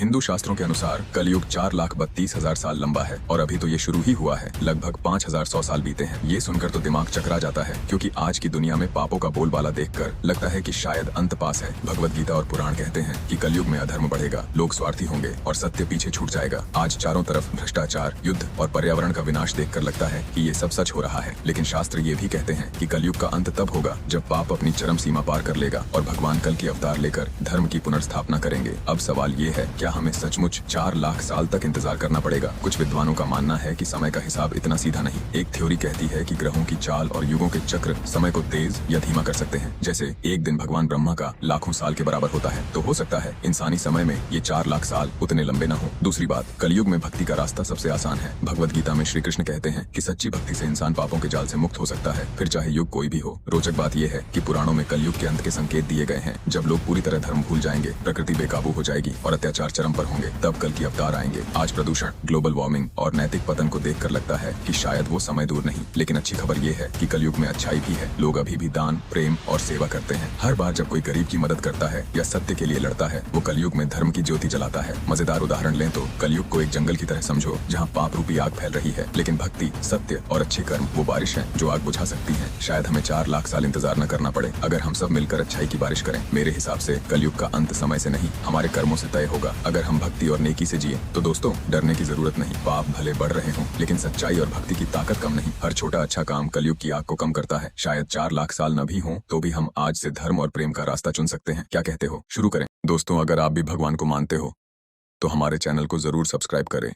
हिंदू शास्त्रों के अनुसार कलयुग 4,32,000 साल लंबा है और अभी तो ये शुरू ही हुआ है। लगभग 5,100 साल बीते हैं। ये सुनकर तो दिमाग चकरा जाता है, क्योंकि आज की दुनिया में पापों का बोलबाला देखकर लगता है कि शायद अंत पास है। भगवत गीता और पुराण कहते हैं कि कलयुग में अधर्म बढ़ेगा, लोग स्वार्थी होंगे और सत्य पीछे छूट जाएगा। आज चारों तरफ भ्रष्टाचार, युद्ध और पर्यावरण का विनाश देखकर लगता है कि ये सब सच हो रहा है। लेकिन शास्त्र ये भी कहते हैं कि कलयुग का अंत तब होगा जब पाप अपनी चरम सीमा पार कर लेगा और भगवान कल की अवतार लेकर धर्म की पुनर्स्थापना करेंगे। अब सवाल ये है, क्या हमें सचमुच 4 लाख साल तक इंतजार करना पड़ेगा? कुछ विद्वानों का मानना है कि समय का हिसाब इतना सीधा नहीं। एक थ्योरी कहती है कि ग्रहों की चाल और युगों के चक्र समय को तेज या धीमा कर सकते हैं। जैसे एक दिन भगवान ब्रह्मा का लाखों साल के बराबर होता है, तो हो सकता है इंसानी समय में ये 4 लाख साल उतने लंबे न हो। दूसरी बात, कलयुग में भक्ति का रास्ता सबसे आसान है। भगवत गीता में श्री कृष्ण कहते हैं कि सच्ची भक्ति से इंसान पापों के जाल से मुक्त हो सकता है, फिर चाहे युग कोई भी हो। रोचक बात यह है कि पुराणों में कलयुग के अंत के संकेत दिए गए हैं। जब लोग पूरी तरह धर्म भूल जाएंगे, प्रकृति बेकाबू हो जाएगी और अत्याचार चरम पर होंगे, तब कल की अवतार आएंगे। आज प्रदूषण, ग्लोबल वार्मिंग और नैतिक पतन को देखकर लगता है कि शायद वो समय दूर नहीं। लेकिन अच्छी खबर ये है कि कलयुग में अच्छाई भी है। लोग अभी भी दान, प्रेम और सेवा करते हैं। हर बार जब कोई गरीब की मदद करता है या सत्य के लिए लड़ता है, वो कलयुग में धर्म की ज्योति जलाता है। मजेदार उदाहरण लें तो कलयुग को एक जंगल की तरह समझो, जहाँ पाप रूपी आग फैल रही है, लेकिन भक्ति, सत्य और अच्छे कर्म वो बारिश है जो आग बुझा सकती है। शायद हमें 4 लाख साल इंतजार न करना पड़े अगर हम सब मिलकर अच्छाई की बारिश करें। मेरे हिसाब से कलयुग का अंत समय से नहीं, हमारे कर्मों से तय होगा। अगर हम भक्ति और नेकी से जिए तो दोस्तों, डरने की जरूरत नहीं। पाप भले बढ़ रहे हों, लेकिन सच्चाई और भक्ति की ताकत कम नहीं। हर छोटा अच्छा काम कलयुग की आग को कम करता है। शायद 4 लाख साल न भी हों तो भी हम आज से धर्म और प्रेम का रास्ता चुन सकते हैं। क्या कहते हो? शुरू करें दोस्तों। अगर आप भी भगवान को मानते हो तो हमारे चैनल को जरूर सब्सक्राइब करें।